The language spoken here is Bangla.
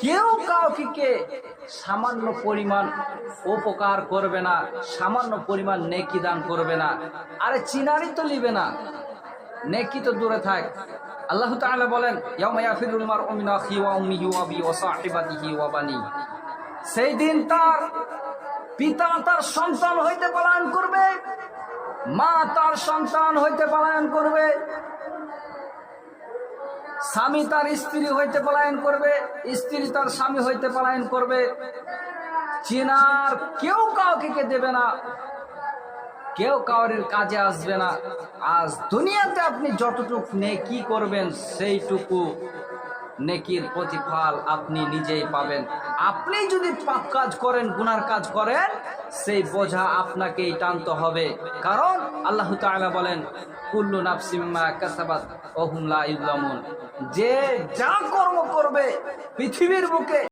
কেউ কাউকে সামান্য পরিমাণ উপকার করবে না, সামান্য পরিমাণ নেকি দান করবে না। আরে চিনারি তো নিবে না, নেকি তো দূরে থাক। আল্লাহ তাআলা বলেন, ইয়াউমা ইয়াফিরুল মারউ মিন আখিহি ওয়া উম্মিহি ওয়া আবিহি ওয়া সাহিবাতিহি ওয়া বানি। সেই দিন তার পিতা তার সন্তান হইতে পলায়ন করবে, মা তার সন্তান হইতে পলায়ন করবে, স্বামী তার স্ত্রী হইতে পলায়ন করবে, স্ত্রী তার স্বামী হইতে পলায়ন করবে। চিনার কেউ কাউকে দেবে না, কেউ কাউরির কাজে আসবে না। আজ দুনিয়াতে আপনি যতটুকু নেকি করবেন সেইটুকু নেকির প্রতিফল আপনি নিজেই পাবেন। আপনি যদি পাপ কাজ করেন, গুনার কাজ করেন, সেই বোঝা আপনাকেই টানতে হবে। কারণ আল্লাহ তাআলা বলেন, কুল্লু নাফসিম মা কাসাবাত ওয়া হুম লা ইউযলামুন। যে যা কর্ম করবে পৃথিবীর বুকে